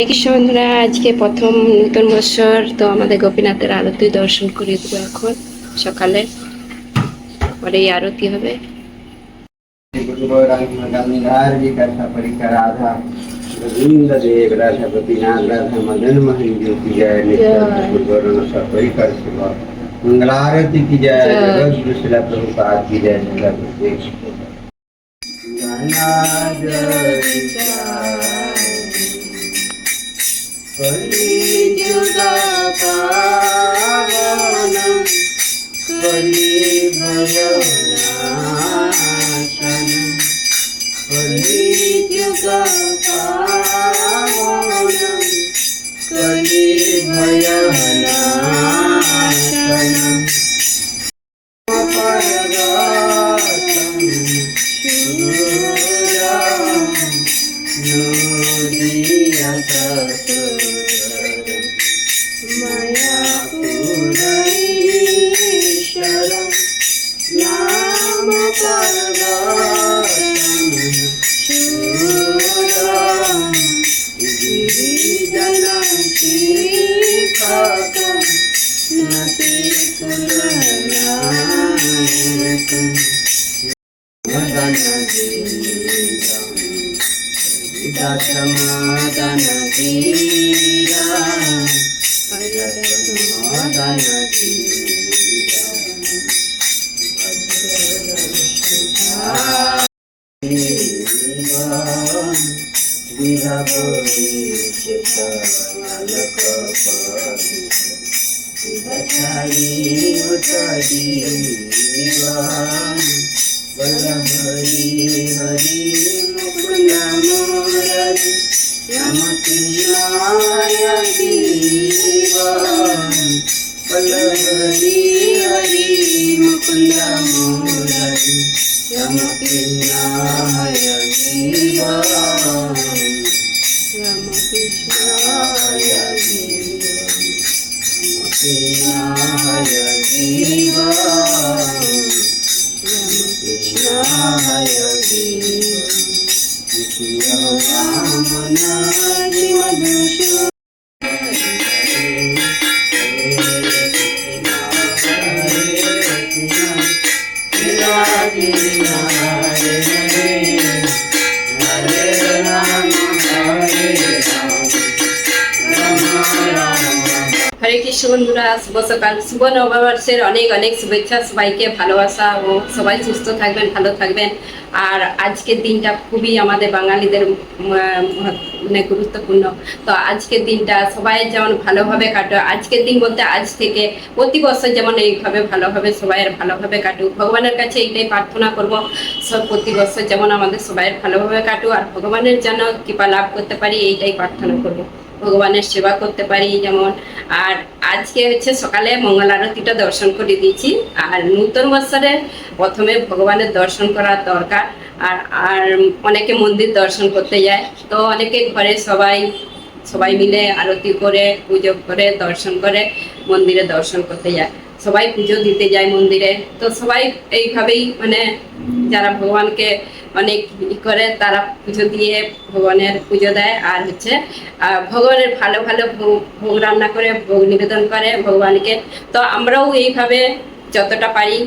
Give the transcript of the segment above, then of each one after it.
কৃষ্ণ বন্ধুরা, আজকে প্রথম নূতন বৎসর, তো আমাদের গোপীনাথের আরতি দর্শন করে দেবো এখন সকালে। পরে এই আরতি হবে। मंगलारती की जय, जगत गुरु शिला प्रभुपाद की जय, शिला प्रभुदेव कलियुग पावनं कलिभयनाशनं कलियुग पावनं कलिभयनाशनं परगातं शूरं नोदियत मया पूरैश्वरं नाम पर्वतं शूरं गिरिजनशिखरं नतिकुलनायकं मदनवीरं दशमदनवीरं हरि हरि मुकुंद मुरारी रामकृष्णाय जीवन हरि हरि मुकुंद मुरारी रामकृष्णाय जीवन रामकृष्णाय जीवन रामकृष्णाय जीवन रामकृष्णाय जीवन रामनाथि मधुषु হরে কৃষ্ণ বন্ধুরা, শুভ সকাল, শুভ নববর্ষের অনেক অনেক শুভেচ্ছা। সবাইকে ভালোবাসা ও সবাই সুস্থ থাকবেন, ভালো থাকবেন। আর আজকের দিনটা খুবই আমাদের বাঙালিদের মানে গুরুত্বপূর্ণ। তো আজকের দিনটা সবাই যেমন ভালোভাবে কাটো, আজকের দিন বলতে আজ থেকে প্রতি বছর যেমন এইভাবে ভালোভাবে সবাইয়ের ভালোভাবে কাটুক, ভগবানের কাছে এইটাই প্রার্থনা করব। সব প্রতি বছর যেমন আমাদের সবাইয়ের ভালোভাবে কাটুক আর ভগবানের যেন কৃপা লাভ করতে পারি, এইটাই প্রার্থনা করব। ভগবানের সেবা করতে পারি যেমন। আর আজকে হচ্ছে সকালে মঙ্গল আরতিটা দর্শন করে দিয়েছি। আর নূতন বৎসরে প্রথমে ভগবানের দর্শন করা দরকার। আর আর অনেকে মন্দির দর্শন করতে যায়, তো অনেকে ঘরে সবাই সবাই মিলে আরতি করে পুজো করে দর্শন করে মন্দিরে দর্শন করতে যায়, সবাই পুজো দিতে যায় মন্দিরে। তো সবাই এইভাবেই মানে যারা ভগবানকে অনেক করে তারা পুজো দিয়ে ভগবানের পুজো দেয়। আর হচ্ছে ভগবানের ভালো ভালো ভোগ রান্না করে ভোগ নিবেদন করে ভগবানকে। তো আমরাও এইভাবে যতটা পারি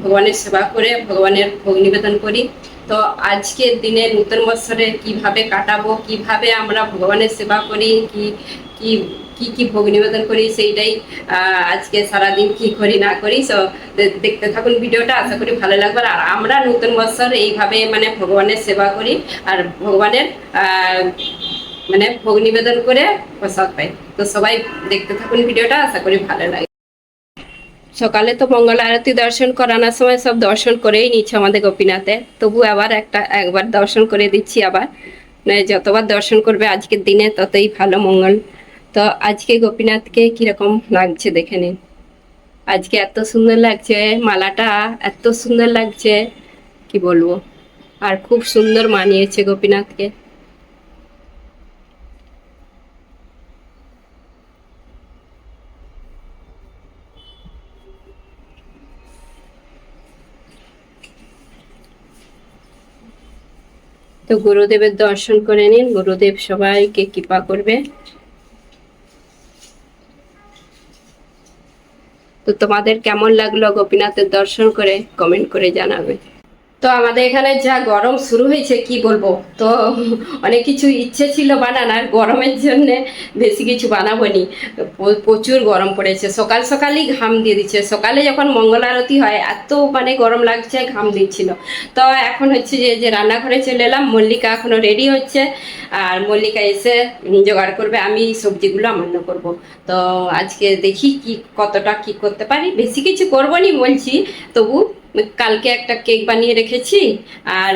ভগবানের সেবা করে ভগবানের ভোগ নিবেদন করি। তো আজকের দিনে নূতন বৎসরে কিভাবে কাটাবো, কিভাবে আমরা ভগবানের সেবা করি, কি কি কি কি ভোগ নিবেদন করি, সেইটাই আজকে সারাদিন কি করি না করি। তো দেখতে থাকুন ভিডিওটা, আশা করি ভালো লাগবে। আর আমরা নূতন বৎসর এইভাবে মানে ভগবানের সেবা করি আর ভগবানের মানে ভোগ নিবেদন করে প্রসাদ পাই। তো সবাই দেখতে থাকুন ভিডিওটা, আশা করি ভালো লাগে। সকালে তো মঙ্গল আরতি দর্শন করানোর সময় সব দর্শন করেই নিচ্ছে আমাদের গোপীনাথে, তবু আবার একবার দর্শন করে দিচ্ছি। আবার মানে যতবার দর্শন করবে আজকের দিনে ততই ভালো মঙ্গল। তো আজকে গোপীনাথকে কিরকম লাগছে দেখে নিন। আজকে এত সুন্দর লাগছে, মালাটা এত সুন্দর লাগছে কি বলবো। আর খুব সুন্দর মানিয়েছে গোপীনাথকে। তো গুরুদেবের দর্শন করে নিন, গুরুদেব সবাইকে কৃপা করবে। তো তোমাদের কেমন লাগলো গোপীনাথের দর্শন করে কমেন্ট করে জানাবে। তো আমাদের এখানে যা গরম শুরু হয়েছে কি বলবো, তো অনেক কিছু ইচ্ছে ছিল বানানোর, গরমের জন্য বেশি কিছু বানাবো নি। প্রচুর গরম পড়েছে, সকাল সকালই ঘাম দিয়ে দিচ্ছে। সকালে যখন মঙ্গল আরতি হয় এত মানে গরম লাগছে, ঘাম দিচ্ছিল। তো এখন হচ্ছে যে রান্নাঘরে চলে এলাম, মল্লিকা এখনো রেডি হচ্ছে, আর মল্লিকা এসে জোগাড় করবে, আমি সবজিগুলো আমান্য করব। তো আজকে দেখি কি কতটা কি করতে পারি, বেশি কিছু করবো নি বলছি, তবু কালকে একটা কেক বানিয়ে রেখেছি, আর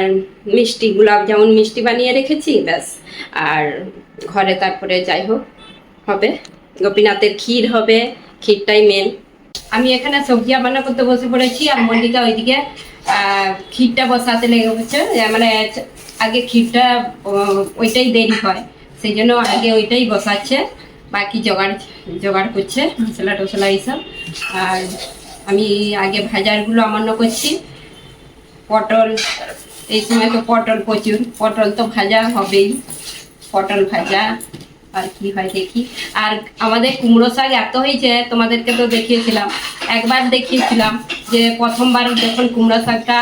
মিষ্টি গোলাপ জামুন মিষ্টি বানিয়ে রেখেছি, ব্যাস। আর ঘরে তারপরে যাই হোক হবে, গোপীনাথের ক্ষীর হবে, ক্ষীরটাই মেন। আমি এখানে সবজি রান্না করতে বসে পড়েছি, আর মল্লিকা ওইদিকে ক্ষীরটা বসাতে লেগে হচ্ছে, মানে আগে ক্ষীরটা ওইটাই দেরি হয়, সেই জন্য আগে ওইটাই বসাচ্ছে, বাকি জোগাড় জোগাড় করছে মশলা টসলা এইসব। আর আমি আগে ভাজারগুলো আমান্য করছি। পটল, এই সময় তো পটল প্রচুর, পটল তো ভাজা হবেই, পটল ভাজা। আর কি হয় দেখি। আর আমাদের কুমড়ো শাক এত হয়েছে, তোমাদেরকে তো দেখিয়েছিলাম, একবার দেখিয়েছিলাম যে প্রথমবার যখন কুমড়ো শাকটা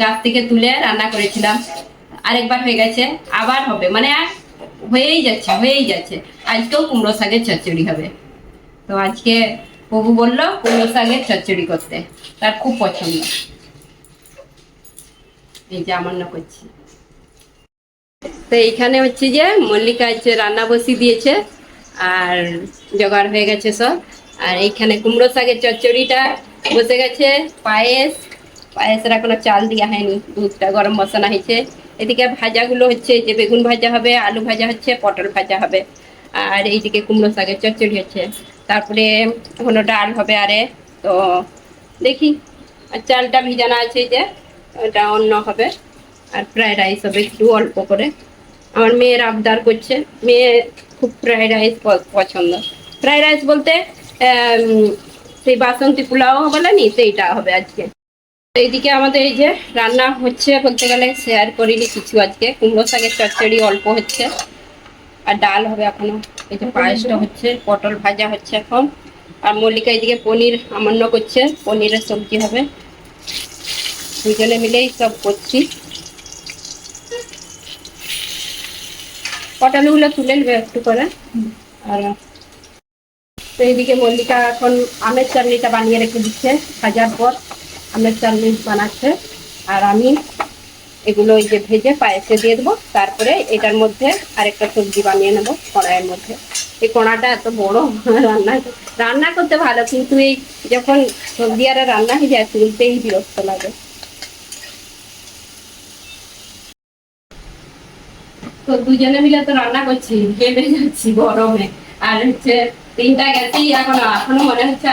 গাছ থেকে তুলে রান্না করেছিলাম, আরেকবার হয়ে গেছে, আবার হবে, মানে হয়েই যাচ্ছে। আজকেও কুমড়ো শাকের চচ্চড়ি হবে। তো আজকে প্রভু বললো কুমড়ো শাকের চচ্চড়ি করতে, তার খুব পছন্দ। এই যে আমান্য করছি। তো এইখানে হচ্ছে যে মল্লিকা হচ্ছে রান্না বসিয়ে দিয়েছে, আর জোগাড় হয়ে গেছে সব। আর এইখানে কুমড়ো শাকের চচ্চড়িটা বসে গেছে, পায়েসের এখনো চাল দেওয়া হয়নি, দুধটা গরম বসানো হয়েছে। এদিকে ভাজাগুলো হচ্ছে, যে বেগুন ভাজা হবে, আলু ভাজা হচ্ছে, পটল ভাজা হবে, আর এইদিকে কুমড়ো শাকের চচ্চড়ি হচ্ছে। তারপরে এখনো ডাল হবে, আরে তো দেখি। আর চালটা ভিজানো আছে, যে ওটা অন্য হবে। আর ফ্রাইড রাইস হবে একটু অল্প করে। আমার মেয়ের আবদার করছে, মেয়ে খুব ফ্রাইড রাইস পছন্দ। ফ্রাইড রাইস বলতে সেই বাসন্তী পোলাও বলে নি, সেইটা হবে আজকে। এইদিকে আমাদের এই যে রান্না হচ্ছে, বলতে গেলে শেয়ার করিনি কিছু আজকে। কুমড়ো শাকের চচ্চড়ি অল্প হচ্ছে, আর ডাল হবে এখনো। এই যে পায়েসটা হচ্ছে, পটল ভাজা হচ্ছে এখন। আর মল্লিকা এইদিকে পনির আমান্য করছে, পনিরের সবজি হবে। দুজনে মিলেই সব করছি। পটলগুলো তুলে নেবে একটু করে। আর তো এইদিকে মল্লিকা এখন আমের চাটনিটা বানিয়ে রেখে দিচ্ছে, ভাজার পর আমের চাটনি বানাচ্ছে। আর আমি এগুলো ওই যে ভেজে পায়েসে দিয়ে দেবো, তারপরে এটার মধ্যে আরেকটা সবজি বানিয়ে নেবো কড়াইয়ের মধ্যে। এই কড়াটা এত বড়, রান্না করতে ভালো, কিন্তু এই যখন সবজি আর রান্না হয়ে যায় তুলতেই বিরক্ত লাগে। তো দুজনে মিলে তো রান্না করছি, ঘেমে যাচ্ছি গরমে। আর হচ্ছে 3টা গ্যাসেই এখনো মনে হচ্ছে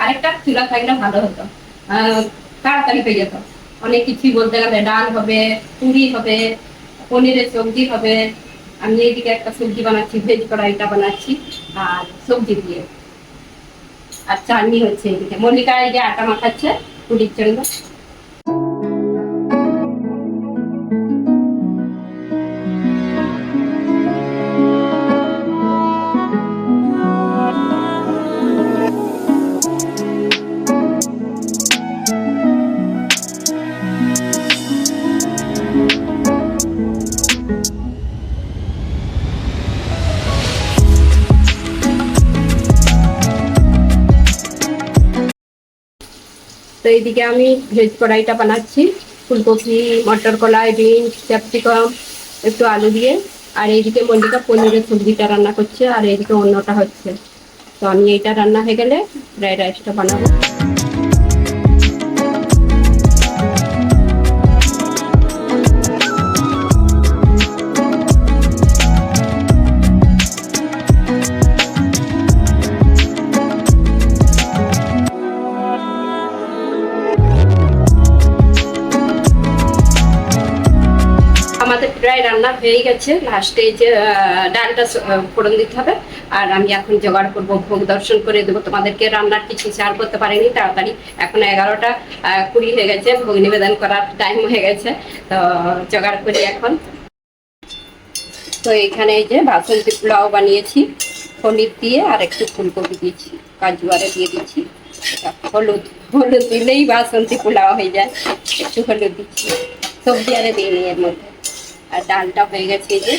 আরেকটা চুলা থাকলে ভালো হতো, তাড়াতাড়ি হয়ে যেত। অনেক কিছুই বলতে গেলে, ডাল হবে, পুরি হবে, পনিরের সবজি হবে। আমি এইদিকে একটা সবজি বানাচ্ছি, ভেজ কড়াইটা বানাচ্ছি, আর সবজি দিয়ে। আর চাটনি হচ্ছে এইদিকে, মল্লিকা এই যে আটা মাখাচ্ছে পুরির জন্য। তো এইদিকে আমি ভেজ কড়াইটা বানাচ্ছি, ফুলকপি, মটর কলাই, বিনস, ক্যাপসিকাম, একটু আলু দিয়ে। আর এইদিকে মল্লিকা পনিরের সবজিটা রান্না করছে, আর এইদিকে অন্যটা হচ্ছে। তো আমি এইটা রান্না হয়ে গেলে ফ্রাইড রাইসটা বানাবো। আমাদের প্রায় রান্না হয়ে গেছে, লাস্টে যে ডালটা ফোড়ন দিতে হবে। আর আমি এখন জোগাড় করব, ভোগ দর্শন করে দেবো তোমাদেরকে। রান্নার কিছু শেয়ার করতে পারিনি তাড়াতাড়ি, এখন 11টা 20 হয়ে গেছে, ভোগ নিবেদন করার টাইম হয়ে গেছে। তো জোগাড় করি এখন। তো এখানে এই যে বাসন্তী পোলাও বানিয়েছি পনির দিয়ে, আর একটু ফুলকপি দিয়েছি, কাজু আরে দিয়ে দিচ্ছি। হলুদ হলুদ দিলেই বাসন্তী পোলাও হয়ে যায়, একটু হলুদ দিচ্ছি, সবজি আরে দিইনি এর মধ্যে। আর ডালটা হয়ে গেছে এই যে।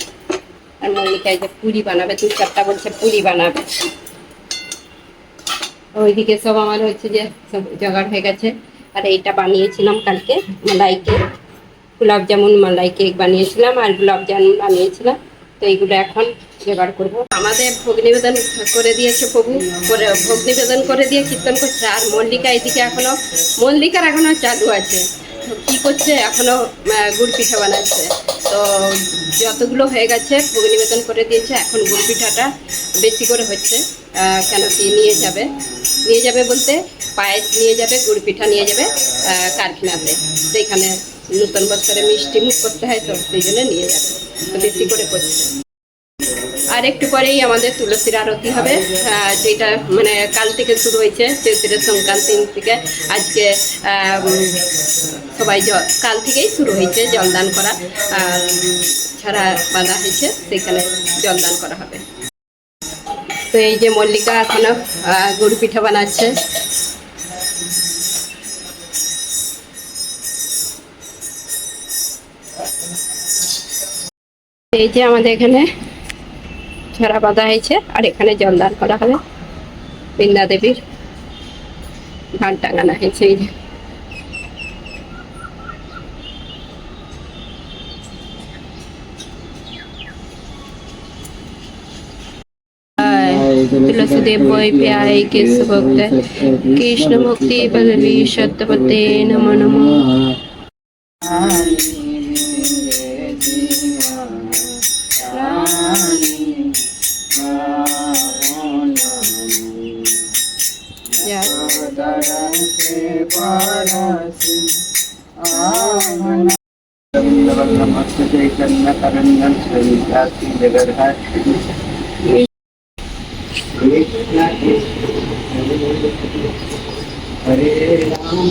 আর মল্লিকা এই যে পুরি বানাবে, 2-4টা বলছে পুরি বানাবে। ওইদিকে সব আমার হচ্ছে যে সব জোগাড় হয়ে গেছে। আর এইটা বানিয়েছিলাম কালকে, মালাই কেক, গোলাপ জামুন মালাই কেক বানিয়েছিলাম, আর গোলাপ জামুন বানিয়েছিলাম। তো এইগুলো এখন জোগাড় করব। আমাদের ভোগ নিবেদন করে দিয়েছে প্রভু, ভোগ নিবেদন করে দিয়ে কীর্তন করছে। আর মল্লিকার এখনো চালু আছে, তো কি করছে এখনো গুড় পিঠা বানাচ্ছে। তো যতগুলো হয়ে গেছে ভোগ নিবেদন করে দিয়েছে, এখন গুড় পিঠাটা বেশি করে হচ্ছে। কেন কি নিয়ে যাবে বলতে পায়েস নিয়ে যাবে, গুড় পিঠা নিয়ে যাবে কারখানাতে। সেইখানে নতুন বছরে মিষ্টি মুখ করতে হয়, তো সেই জন্য নিয়ে যাবে, তো বেশি করে করছে। আর একটু পরেই আমাদের তুলসীর আরতি হবে, যেটা মানে কাল থেকে শুরু হয়েছে, চৈত্রের সংক্রান্তি থেকে। আজকে সবাই কাল থেকেই শুরু হয়েছে জলদান করা, ছাড়া বাঁধা হয়েছে, সেখানে জলদান করা হবে। তো এই যে মল্লিকা এখনো গুড় পিঠা বানাচ্ছে। এই যে আমাদের এখানে ছড়া বাঁধা হয়েছে, আর এখানে জলদান করা হবে। বৃন্দা দেবীর ঘাট টাঙানো হয়েছে এই যে। तुलसीदेव वै प्याय केशव भक्त कृष्ण भक्ति पदवी सत्यपते नमो नमो। हरे राम।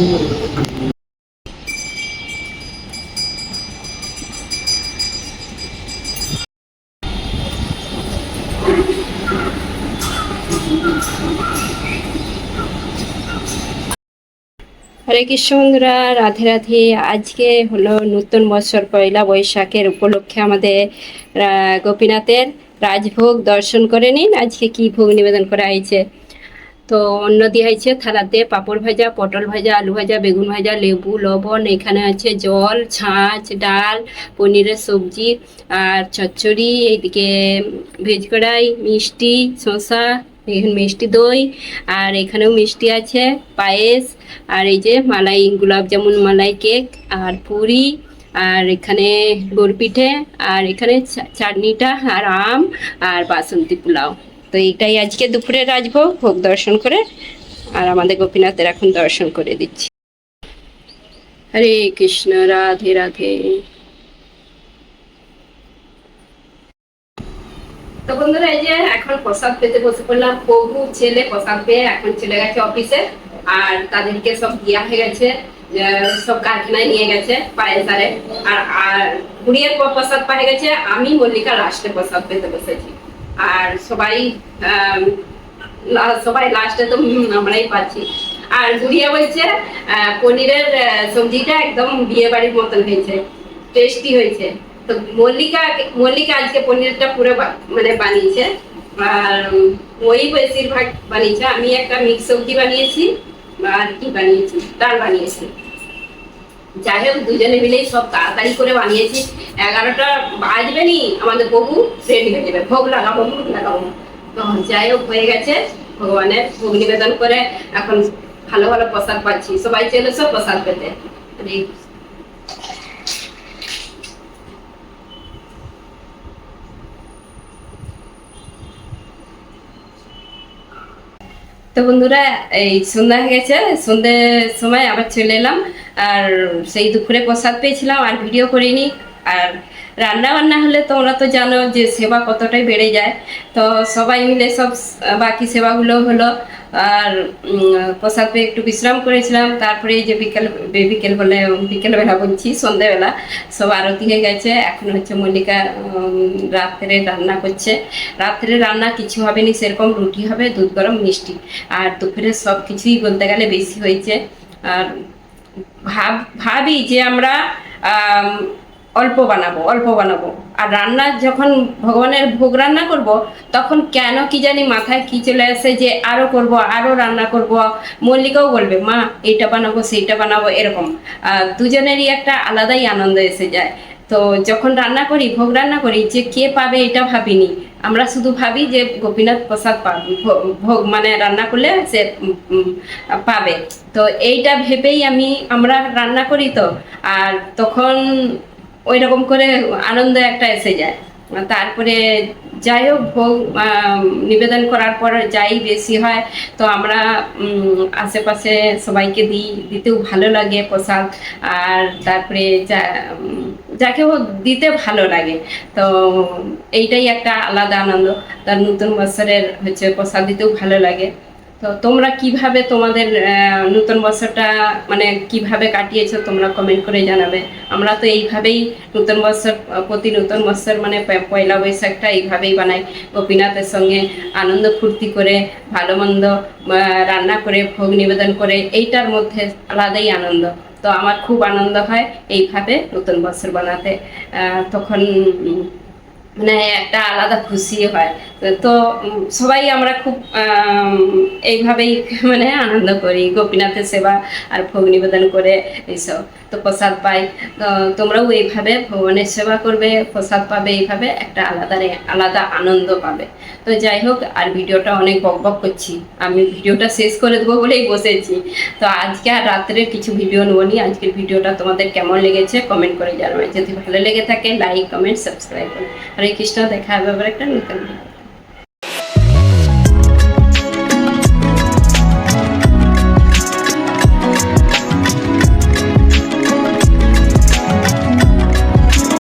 হরে কৃষ্ণ বন্ধুরা, রাধে রাধে। আজকে হলো নতুন বছর, পয়লা বৈশাখের উপলক্ষে আমাদের গোপীনাথের রাজভোগ দর্শন করে নিন। আজকে কি ভোগ নিবেদন করা হয়েছে। তো অন্ন দেওয়া হয়েছে থালাতে, পাঁপড় ভাজা, পটল ভাজা, আলু ভাজা, বেগুন ভাজা, লেবু, লবণ, এখানে আছে জল, ছাঁচ, ডাল, পনিরের সবজি, আর চচ্চড়ি, এইদিকে ভেজ কড়াই, মিষ্টি, শসা, এখানে মিষ্টি দই, আর এখানেও মিষ্টি আছে, পায়েস, আর এই যে মালাই গোলাপ জামুন মালাই কেক, আর পুরি, আর এখানে গুড় পিঠে, আর এখানে চাটনিটা, আর আম, আর বাসন্তী পোলাও। তো এইটাই আজকে দুপুরে রাজভোগ, ভোগ দর্শন করে আর আমাদের গোপীনাথের এখন দর্শন করে দিচ্ছি। হরে কৃষ্ণ, রাধে রাধে। তো বন্ধুরা, এই যে এখন প্রসাদ পেতে বসে পড়লাম। প্রভু ছেলে প্রসাদ পেয়ে এখন চলে গেছে অফিসে, আর তাদেরকে সব দেওয়া হয়ে গেছে, সব কারখানায় নিয়ে গেছে পায়েস আরে। আর গুড়িয়ার প্রসাদ পায়ে গেছে, আমি মল্লিকা লাস্টে প্রসাদ পেতে বসেছি। আর সবাই লাস্টে তো আমরাই পাচ্ছি। আর গুড়িয়া বলছে পনিরের সবজিটা একদম বিয়ে বাড়ির মতন হয়েছে, টেস্টি হয়েছে। তো মল্লিকা আজকে পনিরটা পুরো মানে বানিয়েছে, আর ওই বেশিরভাগ বানিয়েছে। আমি একটা মিক্স সবজি বানিয়েছি, আর কি বানিয়েছি, ডাল বানিয়েছি। যাই হোক, দুজনে মিলেই সব তাড়াতাড়ি করে বানিয়েছি। 11টা বাজবে নি, আমাদের বহু রেডি হয়ে যাবে, ভোগ লাগাবো। তো যাই হোক, হয়ে গেছে। ভগবানের ভোগ নিবেদন করে এখন ভালো ভালো প্রসাদ পাচ্ছি। সবাই চলে সব প্রসাদ পেতে। তো বন্ধুরা, এই সন্ধ্যা হয়ে গেছে, সন্ধ্যের সময় আবার চলে এলাম। আর সেই দুপুরে প্রসাদ পেয়েছিলাম, আর ভিডিও করিনি। আর রান্না বান্না হলে তোমরা তো জানো যে সেবা কতটাই বেড়ে যায়। তো সবাই মিলে সব বাকি সেবাগুলো হলো। আর প্রসাদ পেয়ে একটু বিশ্রাম করেছিলাম। তারপরে এই যে বিকেলবেলা বলছি, সন্ধ্যেবেলা সব আরতি হয়ে গেছে। এখন হচ্ছে মল্লিকা রাত্রে রান্না করছে। রাত্রে রান্না কিছু হবে না, সেরকম রুটি হবে, দুধ গরম, মিষ্টি। আর দুপুরে সব কিছুই বলতে গেলে বেশি হয়েছে। আর ভাবি যে আমরা আম, অল্প বানাবো। আর রান্না যখন ভগবানের ভোগ রান্না করব, তখন কেন কি জানি মাথায় কি চলে আসে যে আরো করব, আরো রান্না করব। মল্লিকাও বলবে, মা এইটা বানাবো সেইটা বানাবো, এরকম দুজনেরই একটা আলাদাই আনন্দ এসে যায়। তো যখন রান্না করি, ভোগ রান্না করি, যে কে পাবে এটা ভাবিনি। আমরা শুধু ভাবি যে গোপীনাথ প্রসাদ পাবে, ভোগ মানে রান্না করলে সে পাবে। তো এইটা ভেবেই আমরা রান্না করি। তো আর তখন ওই রকম করে আনন্দ একটা এসে যায়। তারপরে যাই হোক, ভোগ নিবেদন করার পর যাই বেশি হয়, তো আমরা আশেপাশে সবাইকে দিতেও ভালো লাগে প্রসাদ। আর তারপরে যাকে হোক দিতে ভালো লাগে। তো এইটাই একটা আলাদা আনন্দ। তার নতুন বছরের হচ্ছে প্রসাদ দিতেও ভালো লাগে। তো তোমরা কিভাবে তোমাদের নতুন বছরটা মানে কিভাবে কাটিয়েছো তোমরা কমেন্ট করে জানাবে। আমরা তো এইভাবেই নতুন বছর, প্রতি নতুন বছর মানে পয়লা বৈশাখটা এইভাবেই বানাই, গোপীনাথের সঙ্গে আনন্দ ফুর্তি করে, ভালো মন্দ রান্না করে, ভোগ নিবেদন করে, এইটার মধ্যে আলাদাই আনন্দ। তো আমার খুব আনন্দ হয় এইভাবে নতুন বছর বানাতে। তখন মানে একটা আলাদা খুশি হয়। তো সবাই আমরা খুব এইভাবেই মানে আনন্দ করি, গোপীনাথের সেবা আর ভোগ নিবেদন করে এইসব। তো প্রসাদ পাই। তো তোমরাও এইভাবে ভগবানের সেবা করবে, প্রসাদ পাবে, এইভাবে একটা আলাদা আনন্দ পাবে। তো যাই হোক, আর ভিডিওটা অনেক বক করছি, আমি ভিডিওটা শেষ করে দেবো বলেই বসেছি। তো আজকে আর রাত্রে কিছু ভিডিও নেবো নি। আজকের ভিডিওটা তোমাদের কেমন লেগেছে কমেন্ট করে জানাবে। যদি ভালো লেগে থাকে লাইক, কমেন্ট, সাবস্ক্রাইব করো। হরে কৃষ্ণ, দেখা হবে আবার একটা নতুন ভিডিও।